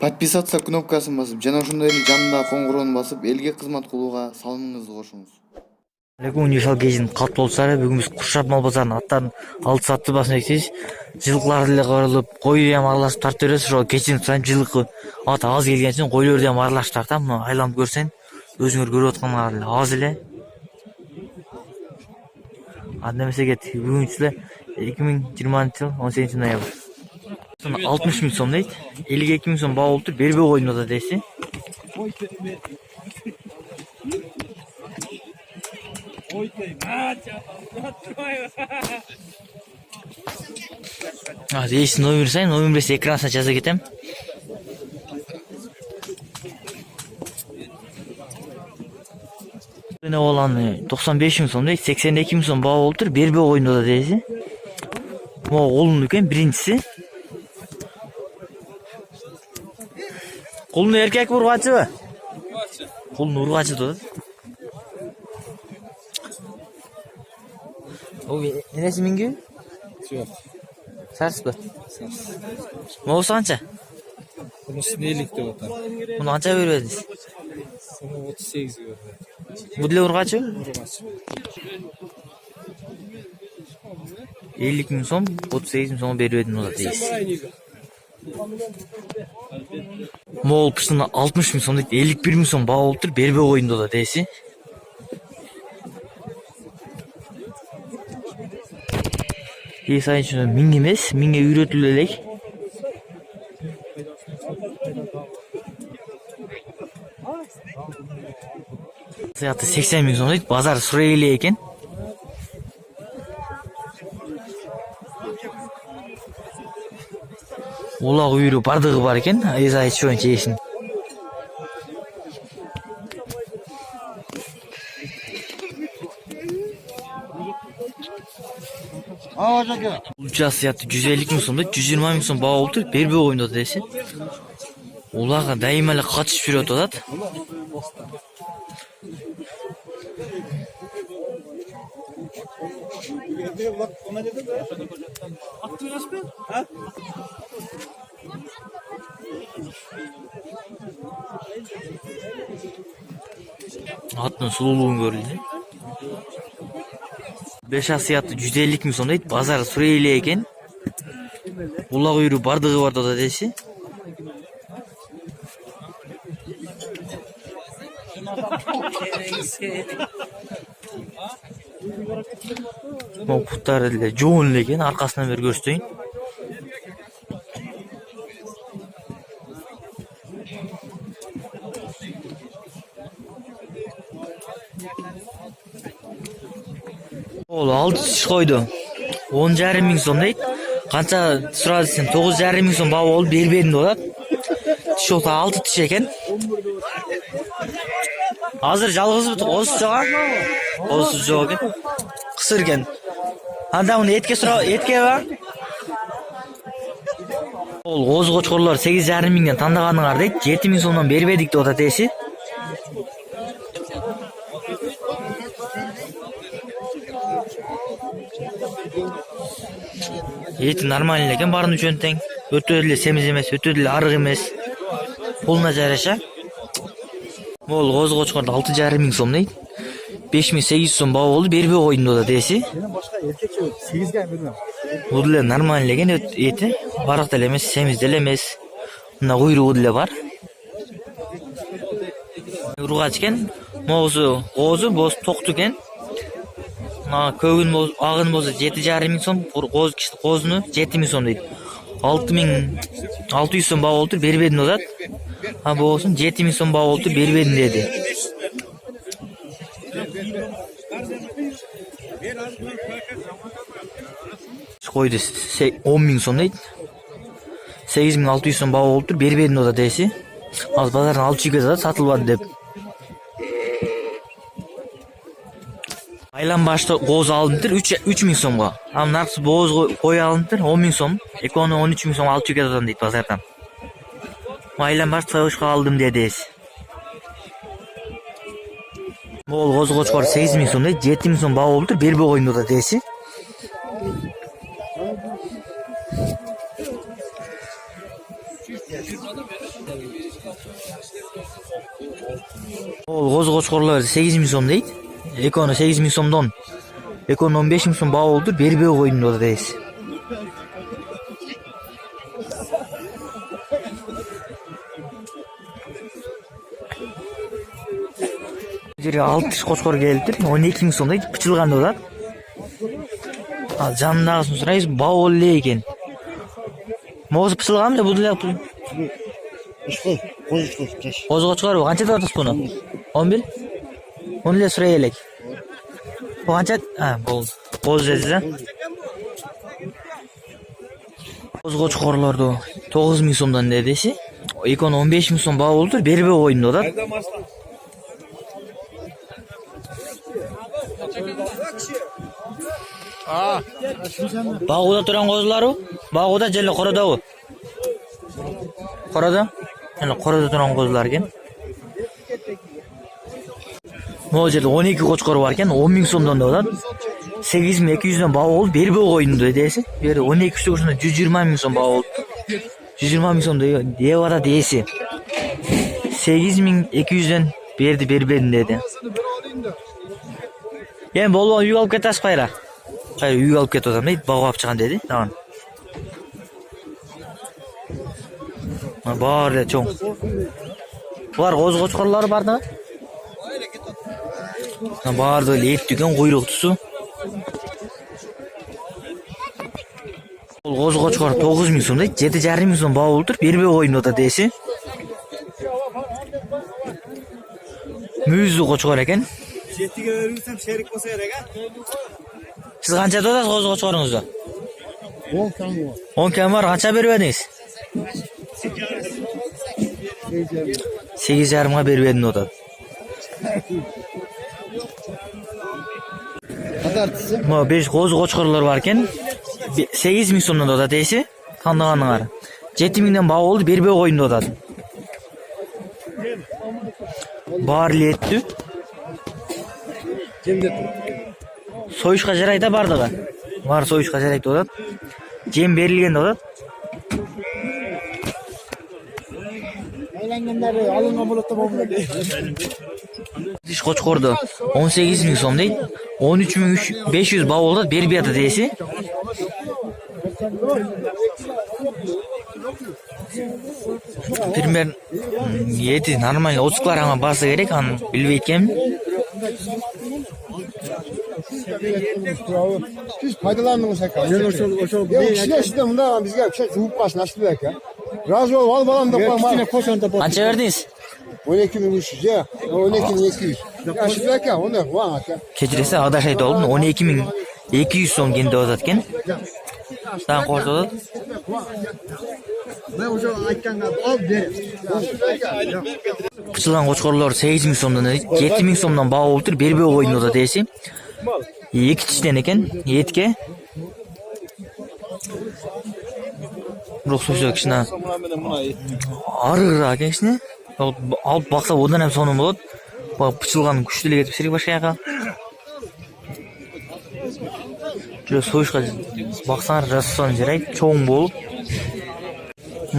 Подписаться кнопкасын басып, жана ошондой эле жанындагы коңгуроonu басып, элге кызмат кылууга салымыңызды кошуңуз. Универсал кезин калп болсары бүгүн биз Куршап мал базарынын аттарын алды сатты басып эктебиз. Жылкыларды деле кырылып, кою дем аралашып тартып беребиз. Ошо кечин сайын жылкы ат аз келген үчүн койлорду дем аралашып тартам. Мына айланып көрсөң, өзүңөр көрүп атканыңар эле аз эле. Анда эмесе кет. Бүгүнчү 2020 жыл 18 ноябрь. 60 миң сом дейт. 52 миң сом баа болуптур. Бербей койдум да дейси. Дейси номер сайын, номер экранына жаза кетем. Эне боланы 95 миң сом дейт. 82 миң сом баа болуптур. Бербей койдум да дейси. Могу колун экен биринчиси. Колун эркек ургачыбы? Колун ургачы да. Энеси минги? Жоқ. Сарс ба? Могусы канча? Бұнысы нелік деп отыр. Муну канча бербедиңиз? Бұны 38 берді. Бу деле ургачы? Ургачы. 50 миң сом, 38 миң сом бербедим да дейсиз. Могул пыштына 60 миң сом дейт. 51 миң сом баа болуптур. Бербей койдум да дейси. Сайын миң эмес, миңге үйрөтүлө элек. Сыяты 80 миң сом дейт. Базар сурай эле экен. Улак үйрү бардыгы бар экен. Эзай чоңчу эшин. Учасы ятты 150 миң сом дейт. 120 миң сом баа болуптур. Бербей койдум да дейси. Улага дайыма эле катышып жүрүп атат. Аттын сулуулугун көрүлдү. 5 асыяты 150 миң сом дейт. Базар сурай эле экен. Улак үйрү бардыгы бар да дейси. Путтары эле жоон эле экен. Аркасынан бери көрсөтөйүн. Ол 6 тиш койду. 10,5 миң сом дейт. Канча сурады десем 9,5 миң сом баа болуп бербедим деп атат. Тиш болсо 6 тиш экен. Азыр жалгызбы, козусу жок. Козусу жок экен. Кысыр экен. Анда муну этке ба? Ол коз кочкорлор 8,5 миңден тандаганыңар дейт. 7 миң сомдон бербедик деп атат эси. Эти нормальный экен, барын үчөн тең. Өтө эле семиз эмес, өтө эле арык эмес. Полна жараша. Могул коз кочкорду 6,5 миң сом дейт. 5800 сом баа болду. Бербей койдум да дейси. Башка эркекче 8ге бермем. Бул деле нормальный экен, эти. Арык деле эмес, семиз деле эмес. Мына куйругу деле бар. Ургач экен. Могусу козу, боз токту экен. Көгүн болсо, агын болсо 7,5 миң сом, козуну 7 миң сом дейт. 600 сом баа болуптур. Бербедим деп атат. Болсун 7 миң сом баа болуптур. Бербедим деди. Койду 10 миң сом дейт. 8600 сом баа болуптур. Бербедим деп атат дейси. Азыр базардан алып чыгып кетет, сатылбады деп. Айлан башты коз алыныптыр 3 миң сомго. Наркысы боз кой алыныптыр 10 миң сом. Экону 13 миң сом алып чыгып кетет дейт базардан. Айлан башты союшка алдым дедиз. Могул коз кочкор 8 миң сом дейт. 7 миң сом баа болуптур. Бербей койдум да дейси. Ол qo'zi qo'chqorlar 8.000 so'm deydi. Ekoni 8.000 so'mdan. Ekoni 15.000 so'm baho oldu. Berbe qo'yindi o deysiz. Жерге 6 tish qo'chqor kelibdir. 12.000 so'm deydi. Pichilganda bo'ladi. Al jandagasini so'raysiz, baho oldi ekan. Mo'zi pichilganmi, bu dilab pul? Qo'zi qo'chqor bu qancha tortasiz buni? 11. 10 lira so'raylik. Bu qancha? Ha, bo'ldi. Qo'zi dedingiz-a? Qo'zi qo'chqorlardi 9.000 so'mdan dedisi. Ekoni 15.000 so'm baho oldu. Berbe qo'yindi o'da. Bag'uda turan qo'zilar-u, bag'uda jella qorada-u. Qorada? Yana qorada turan qo'zilar ekan. Mo'jada 12 qo'chqor bor ekan, 10.000 so'mdan bo'ladi. 8.200 dan baho oldu, berbe qo'yindi deysi. Beri 12 shtuksini 120.000 so'm baho oldu. 120.000 so'm deyapti deysi. 8.200 dan berdi, berbedin dedi. Yani bol yük alıp ketasiz qayra. Qayra yük alıp ketdim deydi, baho olib chiqan dedi. Tamam. Bor dedi, cho'ng. Bular qo'zi qo'chqorlari borda. Barda lep tugan quyruq tusu. Bol qo'zi qo'chqor 9.000 so'm deydi, 7.500 so'm baho oldu, berbe qo'yindi o'ta deysi. Muzli qo'chqor ekan. Jetiga o'rgitsam sherik bo'lsa kerak a. Siz qancha tutasiz qo'zi qo'chqoringizda? 10 kam bor. 10 kam bor, qancha beribedingiz? 8.5 ga berib edim o'tadi. Qadartisi? Mo 5 qo'zi qo'chqorlar bor ekan. 8.000 so'mdan o'tadi deysi. Qandag'anlar. 7.000 dan baho oldu, berbe qo'yindi o'tadi. Barli etdi. Kimda? So'yishga jarayda bardig'i. Var so'yishga jarayda o'tadi. Jem berilganda o'tadi. Aylanganlar olingan bo'libdi bo'ladi. Tish qo'chqordi 18.000 so'm deydi. 13.500 baho oldu, berib berdi deysi. Пример yeti normal ochiqlar ham basa kerak, ani bilmayotgan. Siz faydalandınız hakikaten. Men o'sha Kişiler sizden bunda bizge kişiler zuhup başına açtı belki. Razı ol, al balam da kichkina qo'shonda bor. Qancha berdingiz? 12.300 ya. 12.200. Yaşlı belki onu var hakikaten. Kechirsa adash aytib oldim, 12.200 so'm genda o'tadi ekan. Dan qo'rqdi. Men o'sha aytganga olib ber. Pichilgan qo'chqorlar 8.000 so'mdan, 7.000 so'mdan baho oldu, berbe qo'yindi o'tadi deysi. 2 tishdan ekan, yetga. Ruxsat kishina. Arıqroq ekan kishina. Olib baqsa odan ham so'nim bo'ladi. Pichilgan kuchlilik etib sirik boshqa yoqqa. Juda so'yishqa baqsan rasson kerak, cho'ng bo'lib.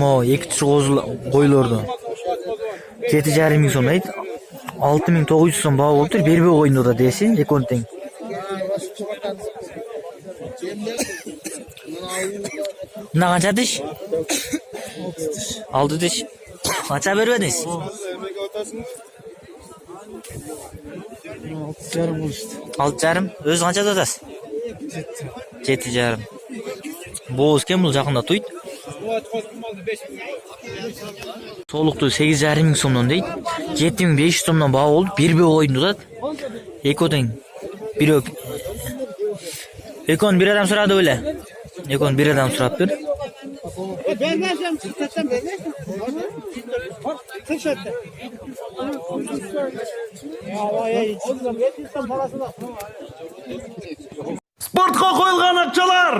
Mo 2 tish qo'ylardi. 7.500 so'm deydi. 6.900 so'm baho oldu, berbe qo'yindi o'tadi deysi, ekonting. Buna qancha tish? 6 tish. Qancha beribedingiz? 6.5 bo'lishdi. 6.5. O'z qancha tutasiz? 7.5. Bo'z kim bu yaqinda to'ydi? So'liqdi 8.500 so'mdan deydi. 7.500 so'mdan baho oldu, berbe qo'yindi o'tadi. Ekoting. Birok. Ekon bir adam so'radi o'yla. Ekon bir adam so'rab bir. Bermasam chiqsam bermaysan. Tinchlatdi. Sportga qo'yilgan akchalar